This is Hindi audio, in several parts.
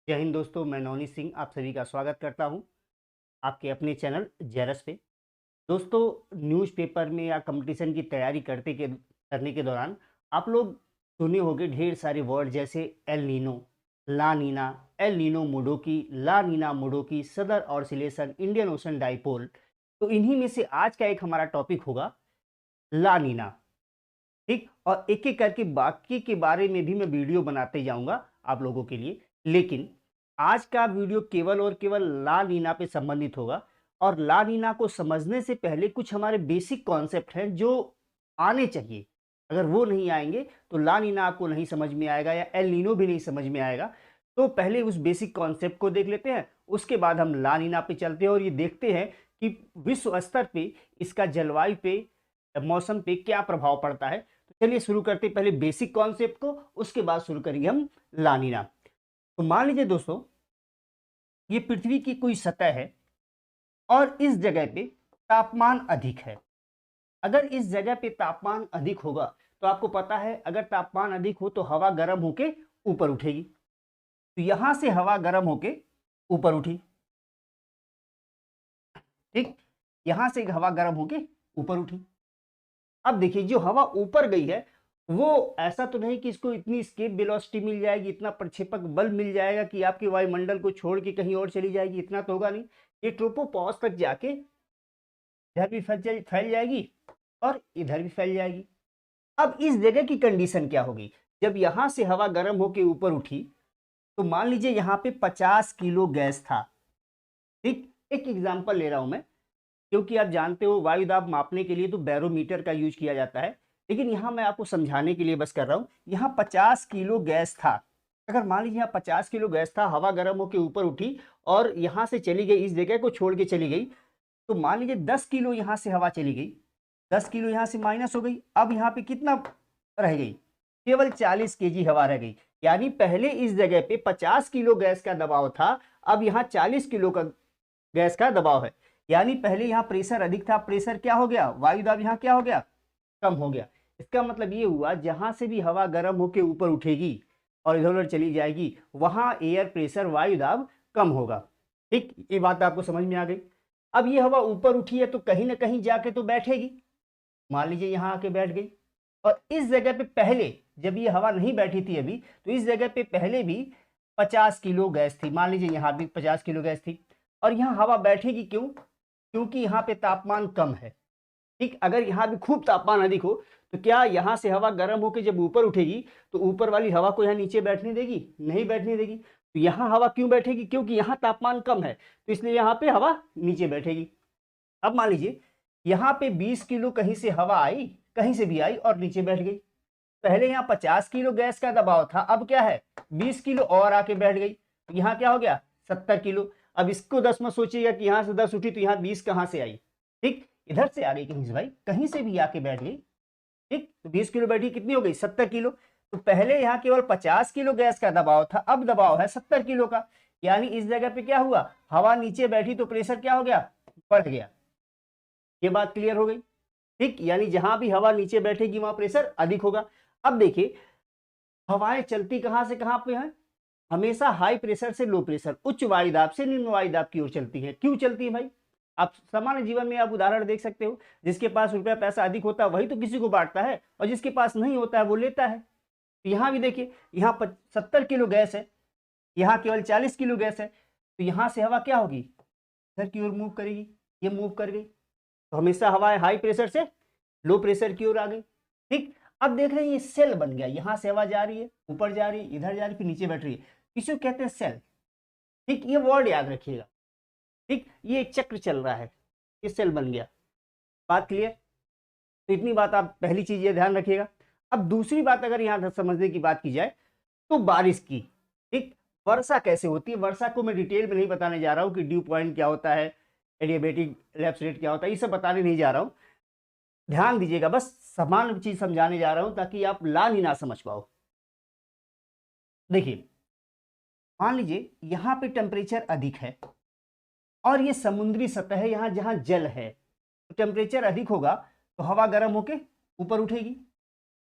जय हिंद दोस्तों, मैं नवनीत सिंह आप सभी का स्वागत करता हूं आपके अपने चैनल जेरस पे। दोस्तों, न्यूज़पेपर में या कंपटीशन की तैयारी करने के दौरान आप लोग सुने होंगे ढेर सारे वर्ड जैसे एल नीनो, ला नीना, एल नीनो मोडोकी, ला नीना मोडोकी, सदर ऑसिलेशन, इंडियन ओशन डाइपोल। तो इन्हीं में से आज का एक हमारा टॉपिक होगा ला नीना। ठीक, और एक एक करके बाकी के बारे में भी मैं वीडियो बनाते जाऊंगा आप लोगों के लिए। लेकिन आज का वीडियो केवल और केवल ला नीना पे संबंधित होगा। और ला नीना को समझने से पहले कुछ हमारे बेसिक कॉन्सेप्ट हैं जो आने चाहिए। अगर वो नहीं आएंगे तो ला नीना आपको नहीं समझ में आएगा या एल नीनो भी नहीं समझ में आएगा। तो पहले उस बेसिक कॉन्सेप्ट को देख लेते हैं, उसके बाद हम ला नीना पे चलते हैं और ये देखते हैं कि विश्व स्तर पे इसका जलवायु पे, मौसम पे क्या प्रभाव पड़ता है। तो चलिए शुरू करते हैं पहले बेसिक कॉन्सेप्ट को, उसके बाद शुरू करेंगे हम ला नीना। तो मान लीजिए दोस्तों, ये पृथ्वी की कोई सतह है और इस जगह पे तापमान अधिक है। अगर इस जगह पे तापमान अधिक होगा तो आपको पता है अगर तापमान अधिक हो तो हवा गर्म होके ऊपर उठेगी। तो यहां से हवा गर्म होके ऊपर उठी, ठीक, यहां से हवा गर्म होके ऊपर उठी। अब देखिए जो हवा ऊपर गई है वो ऐसा तो नहीं कि इसको इतनी स्केप वेलोसिटी मिल जाएगी, इतना प्रक्षेपक बल मिल जाएगा कि आपके वायुमंडल को छोड़ के कहीं और चली जाएगी, इतना तो होगा नहीं। ये ट्रोपोपॉज तक जाके इधर भी फैल जाएगी और इधर भी फैल जाएगी। अब इस जगह की कंडीशन क्या होगी, जब यहां से हवा गर्म होकर ऊपर उठी तो मान लीजिए यहाँ पे 50 किलो गैस था। ठीक, एक एग्जाम्पल ले रहा हूं मैं, क्योंकि आप जानते हो वायु दाब मापने के लिए तो बैरोमीटर का यूज किया जाता है। लेकिन यहाँ मैं आपको समझाने के लिए बस कर रहा हूँ, यहाँ 50 किलो गैस था। अगर मान लीजिए यहाँ 50 किलो गैस था, हवा गर्म होकर ऊपर उठी और यहाँ से चली गई, इस जगह को छोड़ के चली गई, तो मान लीजिए 10 किलो यहाँ से हवा चली गई, 10 किलो यहाँ से माइनस हो गई। अब यहाँ पे कितना रह गई, केवल 40 केजी हवा रह गई। यानी पहले इस जगह पे 50 किलो गैस का दबाव था, अब यहाँ 40 किलो का गैस का दबाव है। यानी पहले यहाँ प्रेशर अधिक था, प्रेशर क्या हो गया, वायु दाब यहाँ क्या हो गया, कम हो गया। इसका मतलब ये हुआ जहां से भी हवा गर्म होकर ऊपर उठेगी और इधर उधर चली जाएगी वहां एयर प्रेशर, वायु दाब कम होगा। ठीक, ये बात आपको समझ में आ गई। अब ये हवा ऊपर उठी है तो कहीं ना कहीं जाके तो बैठेगी। मान लीजिए यहाँ आके बैठ गई और इस जगह पे पहले जब ये हवा नहीं बैठी थी अभी, तो इस जगह पे पहले भी 50 किलो गैस थी। मान लीजिए यहाँ भी 50 किलो गैस थी और यहाँ हवा बैठेगी क्यों, क्योंकि यहाँ पे तापमान कम है। ठीक, अगर यहाँ भी खूब तापमान अधिक हो तो क्या यहाँ से हवा गर्म होकर जब ऊपर उठेगी तो ऊपर वाली हवा को यहाँ नीचे बैठने देगी, नहीं बैठने देगी। तो यहाँ हवा क्यों बैठेगी, क्योंकि यहाँ तापमान कम है, तो इसलिए यहाँ पे हवा नीचे बैठेगी। अब मान लीजिए यहाँ पे 20 किलो कहीं से हवा आई, कहीं से भी आई और नीचे बैठ गई। पहले यहाँ 50 किलो गैस का दबाव था, अब क्या है 20 किलो और आके बैठ गई, तो यहाँ क्या हो गया 70 किलो। अब इसको 10 मत सोचिएगा कि यहाँ से 10 उठी तो यहाँ 20 कहाँ से आई। ठीक, इधर से आ गई कहीं से भाई, कहीं से भी आके बैठ गई। ठीक, तो 20 किलो बैठी, कितनी हो गई 70 किलो। तो पहले यहाँ केवल 50 किलो गैस का दबाव था, अब दबाव है 70 किलो का। यानी इस जगह पे क्या हुआ, हवा नीचे बैठी तो प्रेशर क्या हो गया, बढ़ गया। ये बात क्लियर हो गई। ठीक, यानी जहां भी हवा नीचे बैठेगी वहां प्रेशर अधिक होगा। अब देखिए हवाएं चलती कहां से कहां पे हैं, हमेशा हाई प्रेशर से लो प्रेशर, उच्च वायुदाब से निम्न वायुदाब की ओर चलती है। क्यों चलती है भाई, आप सामान्य जीवन में आप उदाहरण देख सकते हो, जिसके पास रुपया पैसा अधिक होता है वही तो किसी को बांटता है और जिसके पास नहीं होता है वो लेता है। तो यहाँ भी देखिए, यहाँ 70 किलो गैस है, यहाँ केवल 40 किलो गैस है, तो यहाँ से हवा क्या होगी, इधर की ओर मूव करेगी, ये मूव कर गई, तो हमेशा हवा हाई प्रेशर से लो प्रेशर की ओर आ गई। ठीक, अब देख रहे हैं ये सेल बन गया, यहां से हवा जा रही है, ऊपर जा रही है, इधर जा रही है, फिर नीचे बैठ रही है, इसे कहते हैं सेल। ठीक, ये वर्ड याद रखिएगा। ठीक, ये एक चक्र चल रहा है, ये सेल बन गया। बात क्लियर, तो इतनी बात आप पहली चीज ये ध्यान रखिएगा। अब दूसरी बात अगर यहाँ समझने की बात की जाए तो बारिश की। ठीक, वर्षा कैसे होती है, वर्षा को मैं डिटेल में नहीं बताने जा रहा हूँ कि ड्यू पॉइंट क्या होता है, एडियाबेटिक लैप्स रेट क्या होता है, ये सब बताने नहीं जा रहा हूँ। ध्यान दीजिएगा, बस समान चीज समझाने जा रहा हूं ताकि आप ला ही ना समझ पाओ। देखिए मान लीजिए यहां पे टेम्परेचर अधिक है और ये समुद्री सतह है, यहां जहां जल है, तो टेम्परेचर अधिक होगा तो हवा गर्म होके ऊपर उठेगी।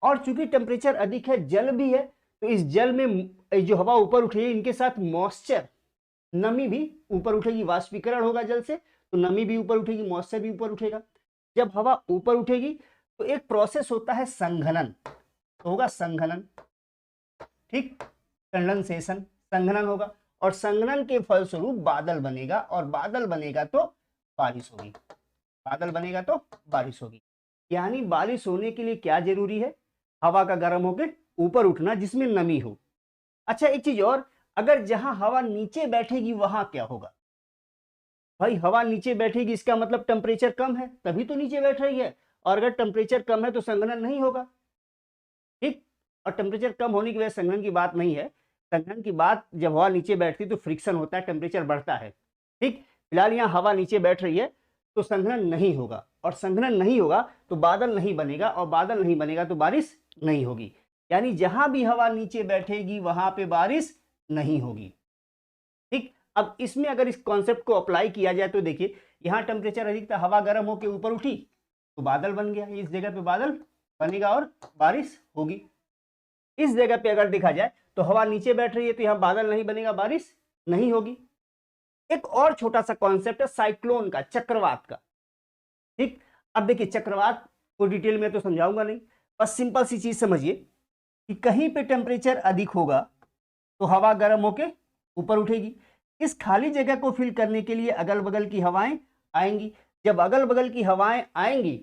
और चूंकि टेम्परेचर अधिक है, जल भी है, तो इस जल में जो हवा ऊपर उठेगी इनके साथ मॉइस्चर, नमी भी ऊपर उठेगी, वाष्पीकरण होगा जल से तो नमी भी ऊपर उठेगी, मॉइस्चर भी ऊपर उठेगा। जब हवा ऊपर उठेगी तो एक प्रोसेस होता है संघनन, तो होगा संघनन, ठीक, कंडेंसेशन, संघनन होगा, और संघनन के फलस्वरूप बादल बनेगा, और बादल बनेगा तो बारिश होगी, बादल बनेगा तो बारिश होगी। यानी बारिश होने के लिए क्या जरूरी है? हवा का गर्म होकर ऊपर उठना जिसमें नमी हो। अच्छा एक चीज और, अगर जहां हवा नीचे बैठेगी वहां क्या होगा? भाई हवा नीचे बैठेगी इसका मतलब टेम्परेचर कम है, तभी तो नीचे बैठ रही है, और अगर टेम्परेचर कम है तो संघनन नहीं होगा, ठीक। और टेम्परेचर कम होने की वजह से संघनन की बात नहीं है, संघनन की बात जब हवा नीचे बैठती तो फ्रिक्शन होता है, टेम्परेचर बढ़ता है, ठीक। फिलहाल यहाँ हवा नीचे बैठ रही है तो संघनन नहीं होगा, और संघनन नहीं होगा तो बादल नहीं बनेगा, और बादल नहीं बनेगा तो बारिश नहीं होगी। यानी जहां भी हवा नीचे बैठेगी वहां पे बारिश नहीं होगी, ठीक। अब इसमें अगर इस कॉन्सेप्ट को अप्लाई किया जाए तो देखिए, यहाँ टेम्परेचर अधिक था, हवा गर्म होकर ऊपर उठी तो बादल बन गया, इस जगह पे बादल बनेगा और बारिश होगी। इस जगह पे अगर देखा जाए तो हवा नीचे बैठ रही है तो यहाँ बादल नहीं बनेगा, बारिश नहीं होगी। एक और छोटा सा कॉन्सेप्ट है साइक्लोन का, चक्रवात का, ठीक। अब देखिए चक्रवात को डिटेल में तो समझाऊंगा नहीं, बस सिंपल सी चीज समझिए कि कहीं पे टेम्परेचर अधिक होगा तो हवा गर्म होके ऊपर उठेगी, इस खाली जगह को फिल करने के लिए अगल बगल की हवाएं आएंगी। जब अगल बगल की हवाएं आएंगी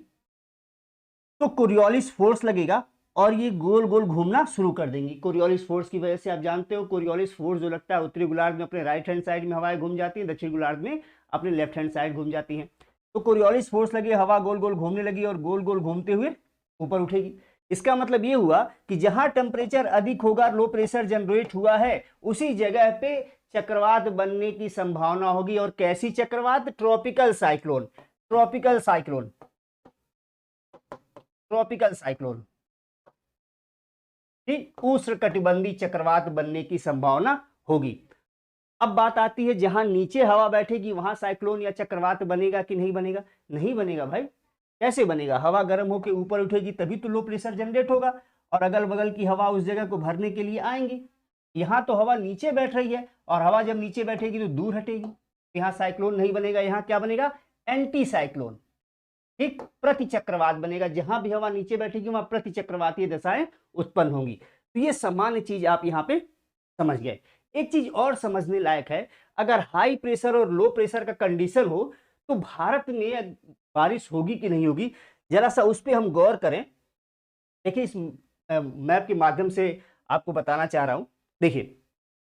तो कोरियोलिस फोर्स लगेगा और ये गोल गोल घूमना शुरू कर देंगी। कोरियोलिस फोर्स की वजह से आप जानते हो, कोरियोलिस फोर्स जो लगता है उत्तरी गोलार्ध में अपने राइट हैंड साइड में हवाएं घूम जाती हैं, दक्षिण गोलार्ध में अपने लेफ्ट हैंड साइड घूम जाती हैं। तो कोरियोलिस फोर्स लगे, हवा गोल गोल घूमने लगी और गोल गोल घूमते हुए ऊपर उठेगी। इसका मतलब ये हुआ कि जहां टेम्परेचर अधिक होगा, लो प्रेशर जनरेट हुआ है, उसी जगह पे चक्रवात बनने की संभावना होगी। और कैसी चक्रवात? Tropical cyclone, tropical cyclone, tropical cyclone, ठीक, उष्णकटिबंधीय चक्रवात बनने की संभावना होगी। अब बात आती है जहां नीचे हवा बैठेगी वहां साइक्लोन या चक्रवात बनेगा कि नहीं बनेगा? नहीं बनेगा भाई। कैसे बनेगा? हवा गर्म होकर ऊपर उठेगी तभी तो लो प्रेशर जनरेट होगा, और अगल बगल की हवा उस जगह को भरने के लिए आएंगी। यहाँ तो हवा नीचे बैठ रही है, और हवा जब नीचे बैठेगी तो दूर हटेगी, यहाँ साइक्लोन नहीं बनेगा, यहाँ क्या बनेगा? एंटी साइक्लोन, ठीक, प्रति चक्रवात बनेगा। जहां भी हवा नीचे बैठेगी वहां प्रति चक्रवातीय दशाएं उत्पन्न होंगी। तो ये सामान्य चीज आप यहाँ पे समझ गए। एक चीज और समझने लायक है, अगर हाई प्रेशर और लो प्रेशर का कंडीशन हो तो भारत में बारिश होगी कि नहीं होगी, जरा सा उस पर हम गौर करें। देखिए इस मैप के माध्यम से आपको बताना चाह रहा हूं। देखिए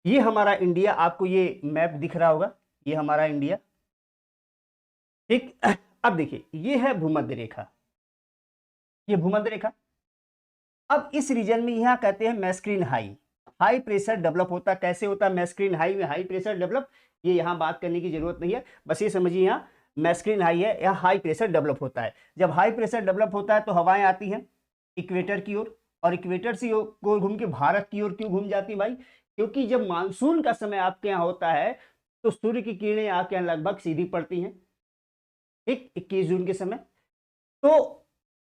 ये हमारा इंडिया, आपको ये मैप दिख रहा होगा, ये हमारा इंडिया, ठीक। अब देखिए ये है भूमध्य रेखा, ये भूमध्य रेखा। अब इस रीजन में यहां कहते हैं मैस्क्रीन हाई, हाई प्रेशर डेवलप होता। कैसे होता है मैस्क्रीन हाई में हाई प्रेशर डेवलप? ये यहां बात करने की जरूरत नहीं है, बस ये समझिए यहाँ मैस्क्रीन हाई है, यहाँ हाई प्रेशर डेवलप होता है। जब हाई प्रेशर डेवलप होता है तो हवाएं आती हैं इक्वेटर की ओर, और इक्वेटर से को घूम के भारत की ओर क्यों घूम जाती है भाई? क्योंकि जब मानसून का समय आपके यहाँ होता है तो सूर्य की किरणें आपके यहाँ लगभग सीधी पड़ती हैं, ठीक, 21 जून के समय। तो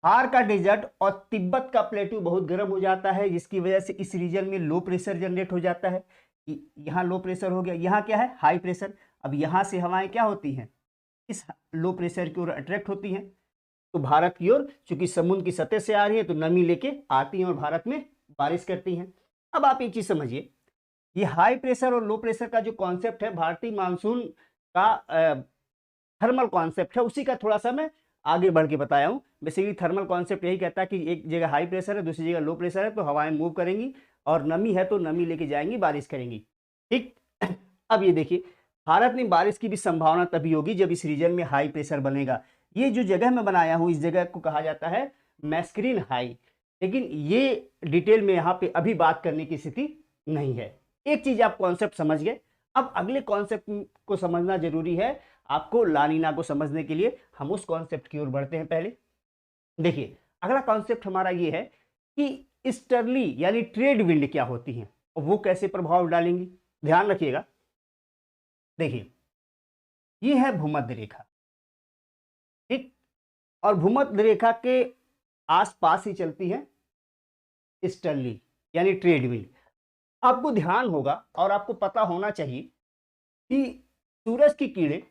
थार का डेजर्ट और तिब्बत का प्लेटू बहुत गर्म हो जाता है, जिसकी वजह से इस रीजन में लो प्रेशर जनरेट हो जाता है। यहाँ लो प्रेशर हो गया, यहाँ क्या है? High pressure. अब यहाँ से हवाएं क्या होती हैं? इस लो प्रेशर की ओर अट्रैक्ट होती हैं, तो भारत की ओर, चूंकि समुद्र की सतह से आ रही है तो नमी लेके आती हैं और भारत में बारिश करती हैं। अब आप एक चीज समझिए, ये हाई प्रेशर और लो प्रेशर का जो कॉन्सेप्ट है भारतीय मानसून का थर्मल कॉन्सेप्ट है, उसी का थोड़ा सा मैं आगे बढ़ के बताया हूँ। बेसिकली थर्मल कॉन्सेप्ट यही कहता है कि एक जगह हाई प्रेशर है, दूसरी जगह लो प्रेशर है, तो हवाएं मूव करेंगी, और नमी है तो नमी लेके जाएंगी, बारिश करेंगी, ठीक। अब ये देखिए भारत में बारिश की भी संभावना तभी होगी जब इस रीजन में हाई प्रेशर बनेगा। ये जो जगह मैं बनाया हूँ इस जगह को कहा जाता है मैस्क्रीन हाई, लेकिन ये डिटेल में यहाँ पे अभी बात करने की स्थिति नहीं है। एक चीज आप कॉन्सेप्ट समझ गए, अब अगले कॉन्सेप्ट को समझना जरूरी है आपको। लानीना को समझने के लिए हम उस कॉन्सेप्ट की ओर बढ़ते हैं। पहले देखिए अगला कॉन्सेप्ट हमारा ये है कि ईस्टर्ली यानी ट्रेड विंड क्या होती हैं और वो कैसे प्रभाव डालेंगी। ध्यान रखिएगा, देखिए ये है भूमध्य रेखा, ठीक, और भूमध्य रेखा के आसपास ही चलती है ईस्टर्ली यानी ट्रेड विंड। आपको ध्यान होगा और आपको पता होना चाहिए कि सूरज की किरणें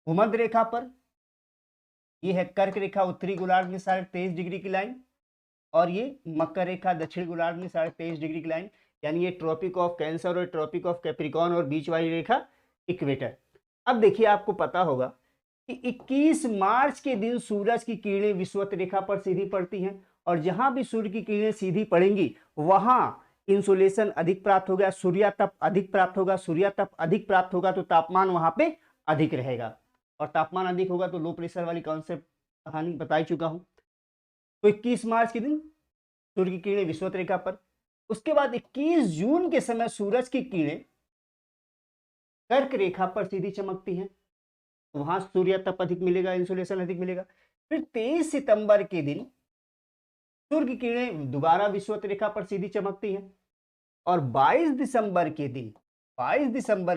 भूमध्य रेखा पर, ये है कर्क रेखा उत्तरी गोलार्ध में 23.5 डिग्री की लाइन, और ये मकर रेखा दक्षिण गोलार्ध में 23.5 डिग्री की लाइन, यानी ये ट्रॉपिक ऑफ कैंसर और ट्रॉपिक ऑफ कैप्रिकॉर्न और बीच वाली रेखा इक्वेटर। अब देखिए आपको पता होगा कि 21 मार्च के दिन सूरज की किरणें विषुवत रेखा पर सीधी पड़ती हैं, और जहां भी सूर्य की किरणें सीधी पड़ेंगी वहां इंसोलेशन अधिक प्राप्त होगा, सूर्यातप अधिक प्राप्त होगा, सूर्यातप अधिक प्राप्त होगा तो तापमान वहां पे अधिक रहेगा, और तापमान अधिक होगा तो लो प्रेशर वाली कॉन्सेप्ट कहानी बता ही चुका हूं। तो 21 मार्च के दिन सूर्य की किरणें विषुवत रेखा पर। उसके बाद 21 जून के समय सूरज की किरणें कर्क रेखा पर सीधी चमकती हैं, वहां सूर्य तप अधिक मिलेगा, इंसोलेशन अधिक मिलेगा। फिर 23 सितंबर के दिन सूर्य की किरणें दोबारा विषुवत रेखा पर सीधी चमकती हैं, और 22 दिसंबर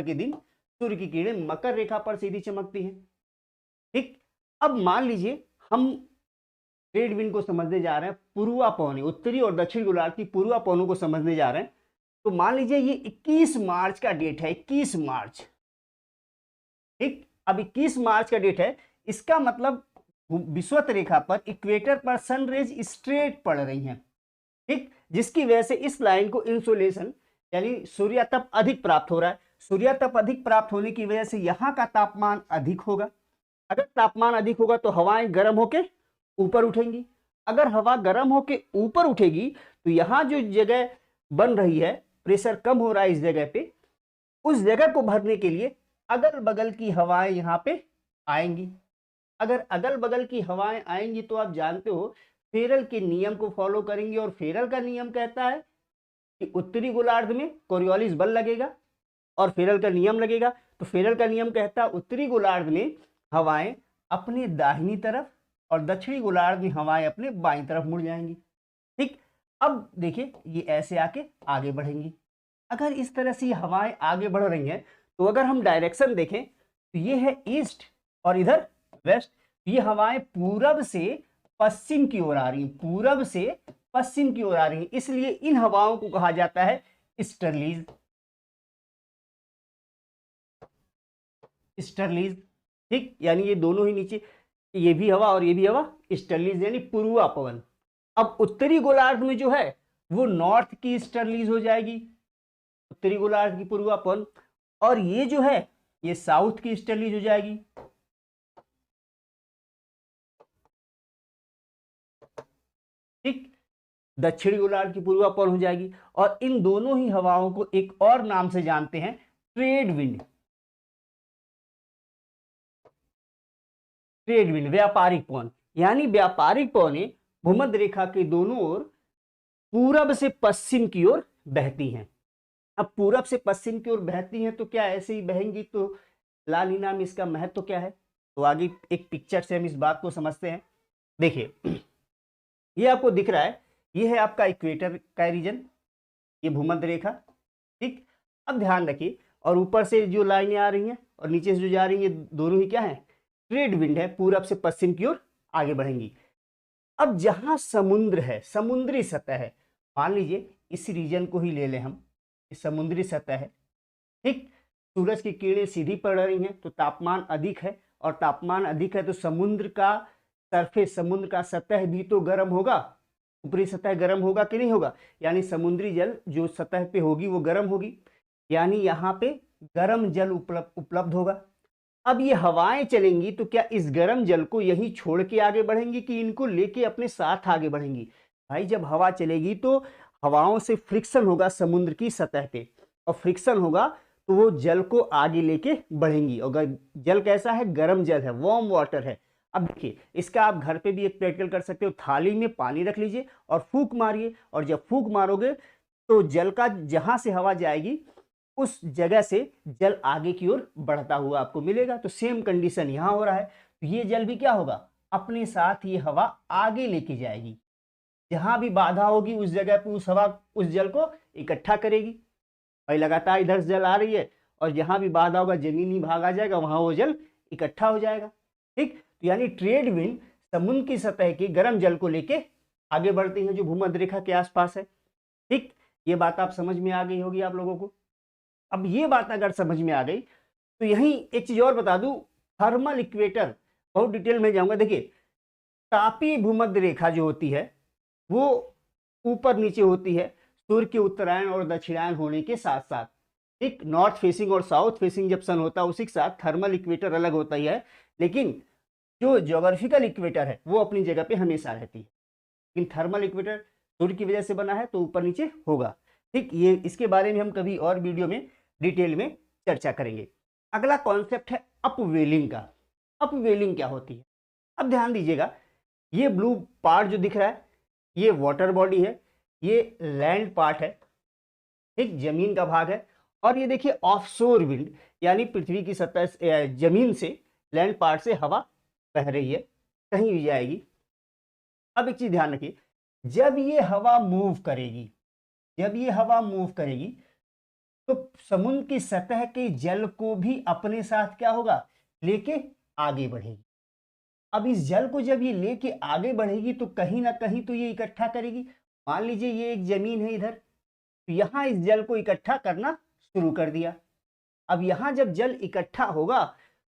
के दिन सूर्य की किरणें मकर रेखा पर सीधी चमकती हैं। ठीक, अब मान लीजिए हम ट्रेड विंड को समझने जा रहे हैं, पूर्वा पवनी, उत्तरी और दक्षिण गोलार्ध की पूर्वा पवनों को समझने जा रहे हैं। तो मान लीजिए ये 21 मार्च का डेट है, 21 मार्च। ठीक, अब 21 मार्च का डेट है, इसका मतलब विषुवत रेखा पर इक्वेटर पर सनरेज स्ट्रेट पड़ रही हैं। ठीक, जिसकी वजह से इस लाइन को इंसोलेशन यानी सूर्यातप अधिक प्राप्त हो रहा है। सूर्यातप अधिक प्राप्त होने की वजह से यहाँ का तापमान अधिक होगा। अगर तापमान अधिक होगा तो हवाएं गर्म होके ऊपर उठेंगी। अगर हवा गर्म होके ऊपर उठेगी तो यहाँ जो जगह बन रही है, प्रेशर कम हो रहा है इस जगह पे, उस जगह को भरने के लिए अगल बगल की हवाएं यहाँ पे आएंगी। अगर अगल बगल की हवाएं आएंगी तो आप जानते हो फेरल के नियम को फॉलो करेंगे, और फेरल का नियम कहता है कि उत्तरी गोलार्ध में कोरियोलिस बल लगेगा और फेरल का नियम लगेगा। तो फेरल का नियम कहता है उत्तरी गोलार्ध में हवाएं अपने दाहिनी तरफ और दक्षिणी गोलार्ध में हवाएं अपने बाईं तरफ मुड़ जाएंगी। ठीक, अब देखिए ये ऐसे आके आगे बढ़ेंगी। अगर इस तरह से हवाएं आगे बढ़ रही हैं तो अगर हम डायरेक्शन देखें तो ये है ईस्ट और इधर वेस्ट। ये हवाएं पूरब से पश्चिम की ओर आ रही हैं, पूरब से पश्चिम की ओर आ रही हैं, इसलिए इन हवाओं को कहा जाता है ईस्टर्लीज। ईस्टर्लीज, ठीक, यानी ये दोनों ही नीचे, ये भी हवा और ये भी हवा, ईस्टर्लीज यानी पूर्वा पवन। अब उत्तरी गोलार्ध में जो है वो नॉर्थ की ईस्टर्लीज हो जाएगी, उत्तरी गोलार्ध की पूर्वा पवन, और ये जो है ये साउथ की ईस्टर्लीज हो जाएगी। ठीक, दक्षिणी गोलार्ध की पूर्वा पवन हो जाएगी। और इन दोनों ही हवाओं को एक और नाम से जानते हैं, ट्रेड विंड। ट्रेड विंड, व्यापारिक पवन, यानी व्यापारिक पवनें भूमध्य रेखा के दोनों ओर पूरब से पश्चिम की ओर बहती हैं। अब पूरब से पश्चिम की ओर बहती हैं तो क्या ऐसे ही बहेंगी, तो ला नीना में इसका महत्व क्या है, तो आगे एक पिक्चर से हम इस बात को समझते हैं। देखिए ये आपको दिख रहा है, ये है आपका इक्वेटर का रीजन, ये भूमध्य रेखा। ठीक, अब ध्यान रखिए, और ऊपर से जो लाइनें आ रही हैं और नीचे से जो जा रही हैं, दोनों ही क्या है, ट्रेड विंड है, पूरब से पश्चिम की ओर आगे बढ़ेंगी। अब जहां समुद्र है, समुद्री सतह है, मान लीजिए इस रीजन को ही ले लें हम, समुद्री सतह है। ठीक, सूरज की किरणें सीधी पड़ रही हैं तो तापमान अधिक है, और तापमान अधिक है तो समुद्र का सरफेस, समुद्र का सतह भी तो गर्म होगा, ऊपरी सतह गर्म होगा कि नहीं होगा, यानी समुद्री जल जो सतह पे होगी वो गर्म होगी, यानी यहाँ पे गर्म जल उपलब्ध होगा। अब ये हवाएं चलेंगी तो क्या इस गर्म जल को यहीं छोड़ के आगे बढ़ेंगी कि इनको लेके अपने साथ आगे बढ़ेंगी? भाई जब हवा चलेगी तो हवाओं से फ्रिक्शन होगा समुद्र की सतह पे, और फ्रिक्शन होगा तो वो जल को आगे लेके बढ़ेंगी। और जल कैसा है, गर्म जल है, वार्म वाटर है। अब देखिए इसका आप घर पे भी एक प्रैक्टिकल कर सकते हो, थाली में पानी रख लीजिए और फूंक मारिए, और जब फूंक मारोगे तो जल का जहां से हवा जाएगी उस जगह से जल आगे की ओर बढ़ता हुआ आपको मिलेगा। तो सेम कंडीशन यहां हो रहा है, तो ये जल भी क्या होगा, अपने साथ ये हवा आगे लेके जाएगी, जहां भी बाधा होगी उस जगह पे उस हवा उस जल को इकट्ठा करेगी। भाई लगातार इधर से जल आ रही है और जहां भी बाधा होगा जमीनी भाग आ जाएगा, वहां वो जल इकट्ठा हो जाएगा। ठीक, तो यानी ट्रेड विंड समुद्र की सतह के गर्म जल को लेके आगे बढ़ती हैं जो भूमध्य रेखा के आसपास है। ठीक, ये बात आप समझ में आ गई होगी आप लोगों को। अब ये बात अगर समझ में आ गई तो यहीं एक चीज और बता दूं, थर्मल इक्वेटर बहुत डिटेल में जाऊंगा। देखिए, तापीय भूमध्य रेखा जो होती है वो ऊपर नीचे होती है सूर्य के उत्तरायण और दक्षिणायन होने के साथ साथ। ठीक, नॉर्थ फेसिंग और साउथ फेसिंग जब सन होता है उसी के साथ थर्मल इक्वेटर अलग होता ही है, लेकिन जो ज्योग्राफिकल इक्वेटर है वो अपनी जगह पे हमेशा रहती है। लेकिन थर्मल इक्वेटर सूर्य की वजह से बना है तो ऊपर नीचे होगा। ठीक, ये इसके बारे में हम कभी और वीडियो में डिटेल में चर्चा करेंगे। अगला कॉन्सेप्ट है अपवेलिंग का। अपवेलिंग क्या होती है? अब ध्यान दीजिएगा, ये ब्लू पार्ट जो दिख रहा है ये वाटर बॉडी है, ये लैंड पार्ट है, ठीक, जमीन का भाग है। और ये देखिए ऑफशोर विंड, यानी पृथ्वी की सतह जमीन से लैंड पार्ट से हवा बह रही है, कहीं भी जाएगी। अब एक चीज ध्यान रखिए, जब ये हवा मूव करेगी, जब ये हवा मूव करेगी तो समुद्र की सतह के जल को भी अपने साथ क्या होगा, लेके आगे बढ़ेगी। अब इस जल को जब ये लेके आगे बढ़ेगी तो कहीं ना कहीं तो ये इकट्ठा करेगी। मान लीजिए ये एक जमीन है इधर, तो यहां इस जल को इकट्ठा करना शुरू कर दिया। अब यहां जब जल इकट्ठा होगा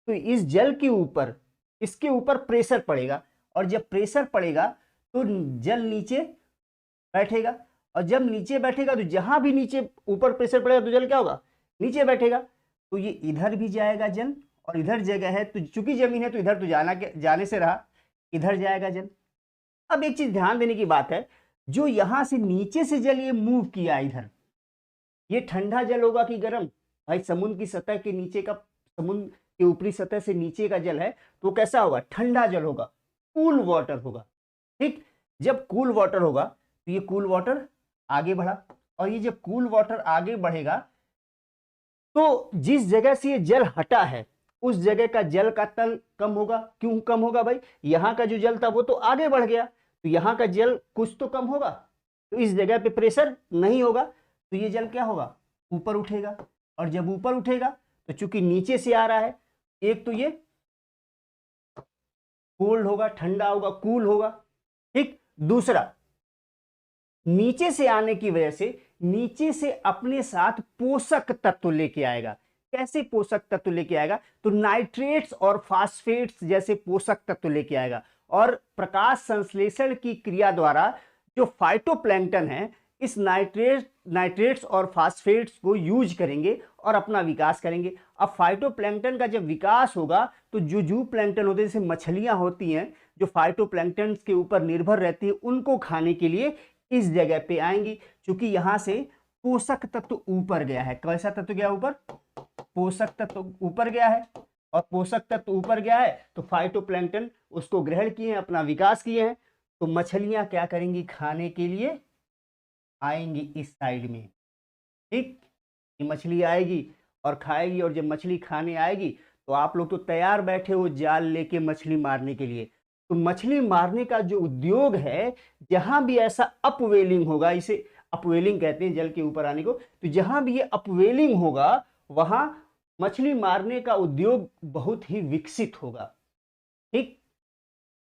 तो इस जल के ऊपर, इसके ऊपर प्रेशर पड़ेगा, और जब प्रेशर पड़ेगा तो जल नीचे बैठेगा, और जब नीचे बैठेगा तो जहां भी नीचे ऊपर प्रेशर पड़ेगा तो जल क्या होगा, नीचे बैठेगा। तो ये इधर भी जाएगा जल, और इधर जगह है तो चूंकि जमीन है तो इधर तो जाने से रहा, इधर जाएगा जल। अब एक चीज ध्यान देने की बात है, जो यहां से नीचे से जल ये मूव किया इधर, ये ठंडा जल होगा कि गर्म? भाई समुद्र की सतह के नीचे का, समुद्र के ऊपरी सतह से नीचे का जल है तो कैसा होगा, ठंडा जल होगा, कूल वाटर होगा। ठीक, जब कूल वाटर होगा तो ये कूल वाटर आगे बढ़ा, और ये जब कूल वाटर आगे बढ़ेगा तो जिस जगह से ये जल हटा है उस जगह का जल का तल कम होगा। क्यों कम होगा भाई? यहां का जो जल था वो तो आगे बढ़ गया, तो यहां का जल कुछ तो कम होगा, तो इस जगह पे प्रेशर नहीं होगा, तो ये जल क्या होगा, ऊपर उठेगा। और जब ऊपर उठेगा तो चूंकि नीचे से आ रहा है, एक तो ये कोल्ड होगा, ठंडा होगा, कूल होगा। ठीक, दूसरा, नीचे से आने की वजह से नीचे से अपने साथ पोषक तत्व लेके आएगा। कैसे पोषक तत्व लेके आएगा? तो नाइट्रेट्स और फास्फेट्स जैसे पोषक तत्व लेके आएगा, और प्रकाश संश्लेषण की क्रिया द्वारा जो फाइटोप्लैंक्टन है इस नाइट्रेट्स और फास्फेट्स को यूज करेंगे और अपना विकास करेंगे। अब फाइटोप्लैंक्टन का जब विकास होगा तो जो जू प्लैंक्टन होते हैं, जैसे मछलियां होती हैं जो फाइटोप्लैंक्टन के ऊपर निर्भर रहती है, उनको खाने के लिए इस जगह पे आएंगी। क्योंकि यहां से पोषक तत्व ऊपर गया है। कैसा तत्व गया ऊपर? पोषक तत्व ऊपर गया है, और पोषक तत्व ऊपर गया है तो फाइटोप्लैंक्टन उसको ग्रहण किए हैं, अपना विकास किए हैं। तो मछलियां क्या करेंगी, खाने के लिए आएंगी इस साइड में। ठीक, ये मछली आएगी और खाएगी, और जब मछली खाने आएगी तो आप लोग तो तैयार बैठे हो जाल लेके मछली मारने के लिए। तो मछली मारने का जो उद्योग है, जहां भी ऐसा अपवेलिंग होगा, इसे अपवेलिंग कहते हैं जल के ऊपर आने को, तो जहां भी ये अपवेलिंग होगा वहां मछली मारने का उद्योग बहुत ही विकसित होगा। ठीक,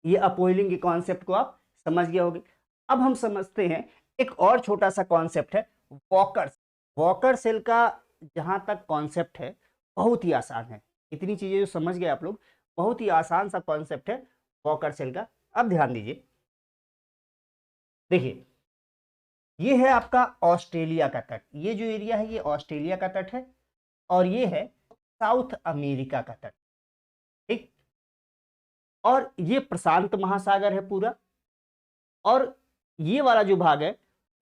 ये अपवेलिंग के कॉन्सेप्ट को आप समझ गए होंगे। अब हम समझते हैं एक और छोटा सा कॉन्सेप्ट है वॉकर। वॉकर सेल का जहां तक कॉन्सेप्ट है बहुत ही आसान है, इतनी चीजें जो समझ गए आप लोग, बहुत ही आसान सा कॉन्सेप्ट है वॉकर सेल का। अब ध्यान दीजिए, देखिए ये है आपका ऑस्ट्रेलिया का तट, ये जो एरिया है ये ऑस्ट्रेलिया का तट है, और ये है साउथ अमेरिका का तट। ठीक, और ये प्रशांत महासागर है पूरा, और ये वाला जो भाग है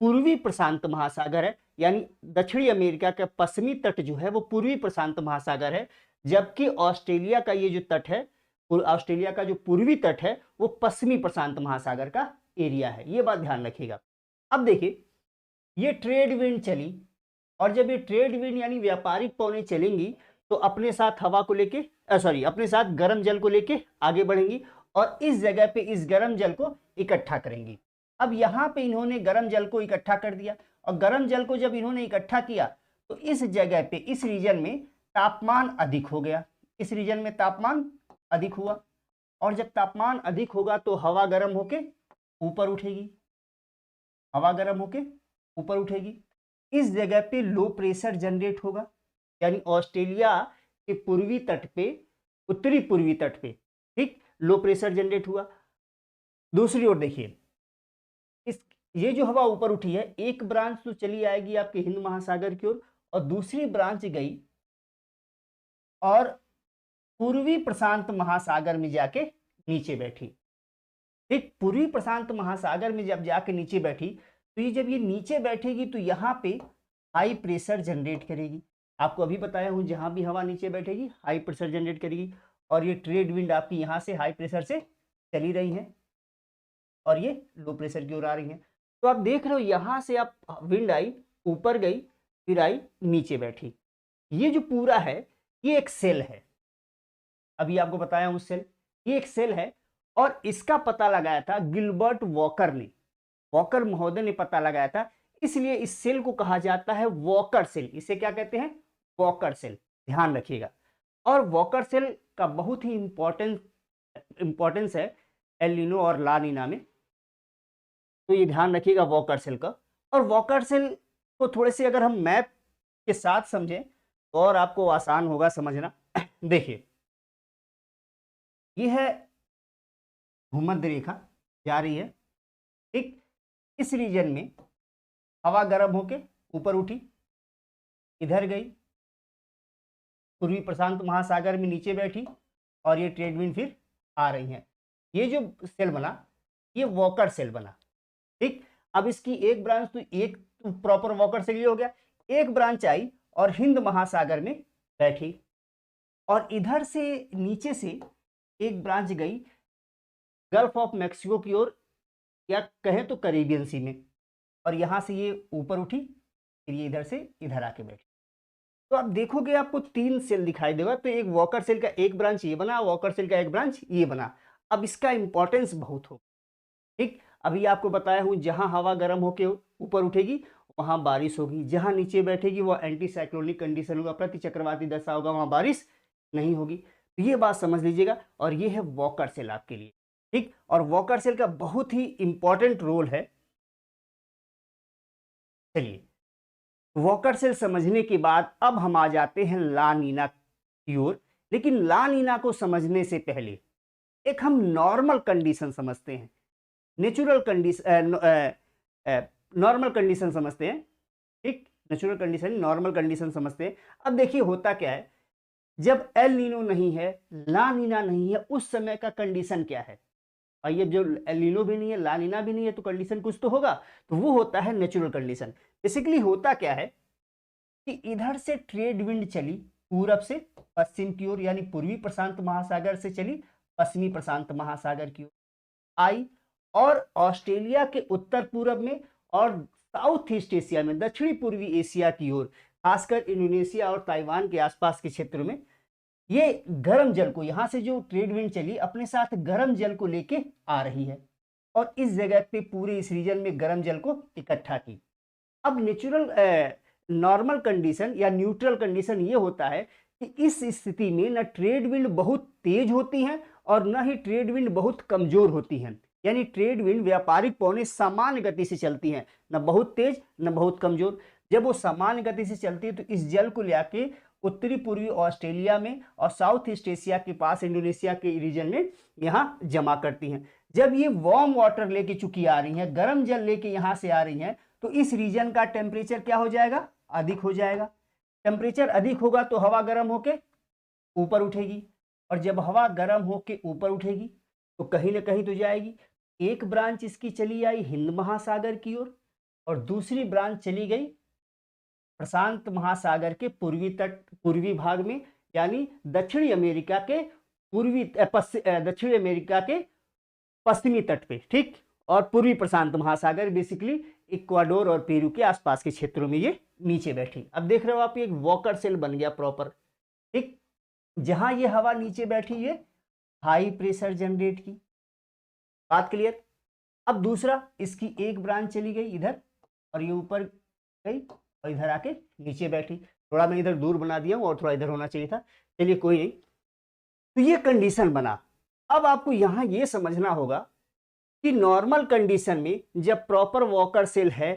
पूर्वी प्रशांत महासागर है, यानी दक्षिणी अमेरिका का पश्चिमी तट जो है वो पूर्वी प्रशांत महासागर है, जबकि ऑस्ट्रेलिया का ये जो तट है, ऑस्ट्रेलिया का जो पूर्वी तट है वो पश्चिमी प्रशांत महासागर का एरिया है। ये बात ध्यान रखिएगा। अब देखिए, ये ट्रेड विंड चली, और जब ये ट्रेड विंड यानी व्यापारिक पवनें चलेंगी तो अपने साथ हवा को लेके, अपने साथ गर्म जल को लेके आगे बढ़ेंगी, और इस जगह पे इस गर्म जल को इकट्ठा करेंगी। अब यहाँ पे इन्होंने गर्म जल को इकट्ठा कर दिया, और गर्म जल को जब इन्होंने इकट्ठा किया तो इस जगह पे, इस रीजन में तापमान अधिक हो गया, इस रीजन में तापमान अधिक हुआ, और जब तापमान अधिक होगा तो हवा गर्म होके ऊपर उठेगी, हवा गर्म होके ऊपर उठेगी। इस जगह पे लो प्रेशर जनरेट होगा, यानी ऑस्ट्रेलिया के पूर्वी तट पे, उत्तरी पूर्वी तट पे, ठीक, लो प्रेशर जनरेट हुआ। दूसरी ओर देखिए, इस ये जो हवा ऊपर उठी है, एक ब्रांच तो चली आएगी आपके हिंद महासागर की ओर, और दूसरी ब्रांच गई और पूर्वी प्रशांत महासागर में जाके नीचे बैठी। ठीक, पूर्वी प्रशांत महासागर में जब जाके नीचे बैठी, तो ये जब ये नीचे बैठेगी तो यहाँ पे हाई प्रेशर जनरेट करेगी। आपको अभी बताया हूँ, जहां भी हवा नीचे बैठेगी हाई प्रेशर जनरेट करेगी, और ये ट्रेड विंड आपकी यहाँ से हाई प्रेशर से चली रही है और ये लो प्रेशर की ओर आ रही है। तो आप देख रहे हो, यहाँ से आप विंड आई, ऊपर गई, फिर आई, नीचे बैठी। ये जो पूरा है ये एक सेल है, अभी आपको बताया हूँ सेल, ये एक सेल है, और इसका पता लगाया था गिलबर्ट वॉकर ने, वॉकर महोदय ने पता लगाया था, इसलिए इस सेल को कहा जाता है वॉकर सेल। इसे क्या कहते हैं? वॉकर सेल, ध्यान रखिएगा। और वॉकर सेल का बहुत ही इंपॉर्टेंस है एल नीनो और ला नीना में, तो ये ध्यान रखिएगा वॉकर सेल का। और वॉकर सेल को थोड़े से अगर हम मैप के साथ समझें तो और आपको आसान होगा समझना। देखिए, ये है भूमध्य रेखा जा रही है, ठीक, इस रीजन में हवा गर्म होके ऊपर उठी, इधर गई, पूर्वी प्रशांत महासागर में नीचे बैठी, और ये ट्रेड विंड फिर आ रही हैं। ये जो सेल बना ये वॉकर सेल बना, ठीक। अब इसकी एक ब्रांच, तो एक प्रॉपर वॉकर सेल ये हो गया, एक ब्रांच आई और हिंद महासागर में बैठी, और इधर से नीचे से एक ब्रांच गई गल्फ ऑफ मैक्सिको की ओर, या कहें तो कैरेबियन सी में, और यहां से ये ऊपर उठी, फिर ये इधर से इधर आके बैठी। तो आप देखोगे आपको 3 सेल दिखाई देगा, तो एक वॉकर सेल का एक ब्रांच ये बना, वॉकर सेल का एक ब्रांच ये बना। अब इसका इंपॉर्टेंस बहुत हो, ठीक। अभी आपको बताया हूं, जहां हवा गर्म होके ऊपर उठेगी वहां बारिश होगी, जहां नीचे बैठेगी वो एंटी साइक्लोनिक कंडीशन होगा, प्रति चक्रवाती दशा होगा, वहां बारिश नहीं होगी। तो ये बात समझ लीजिएगा, और ये है वॉकर सेल आपके लिए, ठीक। और वॉकर सेल का बहुत ही इंपॉर्टेंट रोल है। चलिए, वॉकर सेल समझने के बाद अब हम आ जाते हैं ला नीना की ओर। लेकिन ला नीना को समझने से पहले एक हम नॉर्मल कंडीशन समझते हैं, नेचुरल कंडीशन, नॉर्मल कंडीशन समझते हैं, ठीक। नेचुरल कंडीशन, नॉर्मल कंडीशन समझते हैं। अब देखिए होता क्या है, जब एल नीनो नहीं है, ला नीना नहीं है, उस समय का कंडीशन क्या है? और ये जो एल नीनो भी नहीं है, ला नीना भी नहीं है, तो कंडीशन कुछ तो होगा, तो वो होता है नेचुरल कंडीशन। बेसिकली होता क्या है कि इधर से ट्रेड विंड चली पूरब से पश्चिम की ओर, यानी पूर्वी प्रशांत महासागर से चली पश्चिमी प्रशांत महासागर की ओर आई, और ऑस्ट्रेलिया के उत्तर पूर्व में और साउथ ईस्ट एशिया में, दक्षिणी पूर्वी एशिया की ओर, खासकर इंडोनेशिया और ताइवान के आसपास के क्षेत्र में, ये गर्म जल को, यहां से जो ट्रेड विंड चली अपने साथ गर्म जल को लेके आ रही है, और इस जगह पे पूरे इस रीजन में गर्म जल को इकट्ठा की। अब नॉर्मल कंडीशन या न्यूट्रल कंडीशन ये होता है कि इस स्थिति में न ट्रेड विंड बहुत तेज होती हैं और न ही ट्रेड विंड बहुत कमजोर होती हैं, यानी ट्रेड विंड व्यापारिक पौने सामान्य गति से चलती हैं, न बहुत तेज न बहुत कमजोर। जब वो सामान्य गति से चलती है तो इस जल को लेके उत्तरी पूर्वी ऑस्ट्रेलिया में और साउथ ईस्ट एशिया के पास इंडोनेशिया के रीजन में यहाँ जमा करती हैं। जब ये वार्म वाटर लेके चुकी आ रही हैं, गर्म जल लेके यहाँ से आ रही हैं, तो इस रीजन का टेम्परेचर क्या हो जाएगा? अधिक हो जाएगा। टेम्परेचर अधिक होगा तो हवा गर्म होके ऊपर उठेगी, और जब हवा गर्म होके ऊपर उठेगी तो कहीं ना कहीं तो जाएगी। एक ब्रांच इसकी चली आई हिंद महासागर की ओर, और दूसरी ब्रांच चली गई प्रशांत महासागर के पूर्वी भाग में, यानी दक्षिणी अमेरिका के दक्षिणी अमेरिका के पश्चिमी तट पे, ठीक। और पूर्वी प्रशांत महासागर बेसिकली इक्वाडोर और पेरू के आसपास के क्षेत्रों में ये नीचे बैठी। अब देख रहे हो आप, एक वॉकर सेल बन गया प्रॉपर, ठीक। जहां ये हवा नीचे बैठी ये हाई प्रेशर जनरेट की, बात क्लियर। अब दूसरा, इसकी एक ब्रांच चली गई इधर, और ये ऊपर गई और इधर आके नीचे बैठी। थोड़ा मैं इधर दूर बना दिया हूं और थोड़ा इधर होना चाहिए था, चलिए कोई नहीं। तो ये कंडीशन बना। अब आपको यहां ये समझना होगा कि नॉर्मल कंडीशन में जब प्रॉपर वॉकर सेल है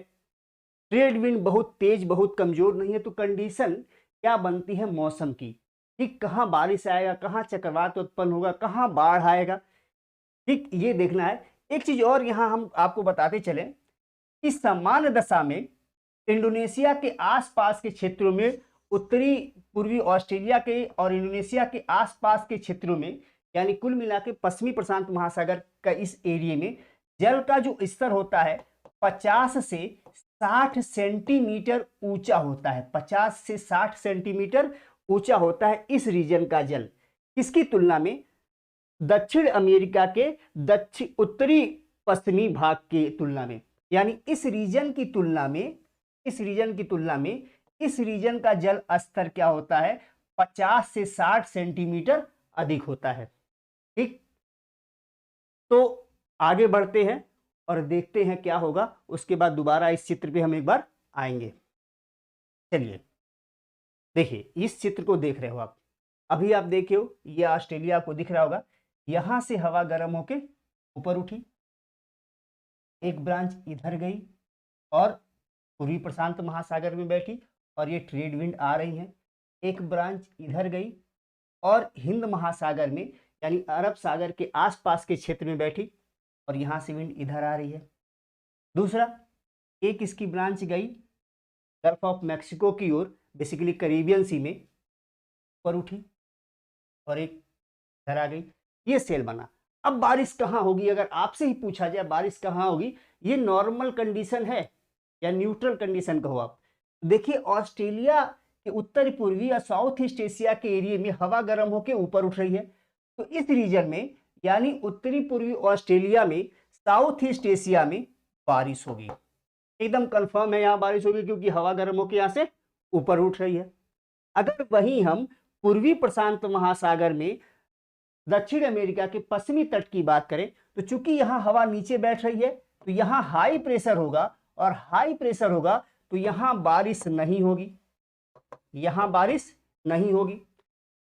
ट्रेड विंड बहुत तेज बहुत कमजोर नहीं है, तो कंडीशन क्या बनती है मौसम की, ठीक, कहाँ बारिश आएगा, कहाँ चक्रवात उत्पन्न होगा, कहाँ बाढ़ आएगा, ठीक, ये देखना है। एक चीज और यहाँ हम आपको बताते चले कि सामान्य दशा में इंडोनेशिया के आसपास के क्षेत्रों में, उत्तरी पूर्वी ऑस्ट्रेलिया के और इंडोनेशिया के आसपास के क्षेत्रों में, यानी कुल मिला के पश्चिमी प्रशांत महासागर का इस एरिया में जल का जो स्तर होता है 50 से 60 सेंटीमीटर ऊंचा होता है। 50 से 60 सेंटीमीटर ऊंचा होता है इस रीजन का जल। किसकी तुलना में? दक्षिण अमेरिका के दक्षिण उत्तरी पश्चिमी भाग की तुलना में, यानी इस रीजन की तुलना में, इस रीजन का जल स्तर क्या होता है? 50 से 60 सेंटीमीटर अधिक होता है। ठीक, तो आगे बढ़ते हैं और देखते हैं क्या होगा। उसके बाद दोबारा इस चित्र पे हम एक बार आएंगे। चलिए देखिए, इस चित्र को देख रहे हो आप, अभी आप देखे हो, ये ऑस्ट्रेलिया आपको दिख रहा होगा। यहां से हवा गर्म होके ऊपर उठी, एक ब्रांच इधर गई और पूर्वी प्रशांत महासागर में बैठी और ये ट्रेड विंड आ रही है। एक ब्रांच इधर गई और हिंद महासागर में यानी अरब सागर के आसपास के क्षेत्र में बैठी और यहाँ से विंड इधर आ रही है। दूसरा, एक इसकी ब्रांच गई गल्फ ऑफ मैक्सिको की ओर, बेसिकली कैरिबियन सी में ऊपर उठी और एक इधर आ गई, ये सेल बना। अब बारिश कहाँ होगी? अगर आपसे ही पूछा जाए बारिश कहाँ होगी, ये नॉर्मल कंडीशन है या न्यूट्रल कंडीशन कहो आप। देखिए, ऑस्ट्रेलिया के उत्तर पूर्वी या साउथ ईस्ट एशिया के एरिया में हवा गर्म होकर ऊपर उठ रही है, तो इस रीजन में यानी उत्तरी पूर्वी ऑस्ट्रेलिया में, साउथ ईस्ट एशिया में बारिश होगी। एकदम कंफर्म है, यहाँ बारिश होगी क्योंकि हवा गर्म होकर यहाँ से ऊपर उठ रही है। अगर वहीं हम पूर्वी प्रशांत महासागर में दक्षिण अमेरिका के पश्चिमी तट की बात करें, तो चूंकि यहाँ हवा नीचे बैठ रही है तो यहाँ हाई प्रेशर होगा, और हाई प्रेशर होगा तो यहाँ बारिश नहीं होगी, यहाँ बारिश नहीं होगी।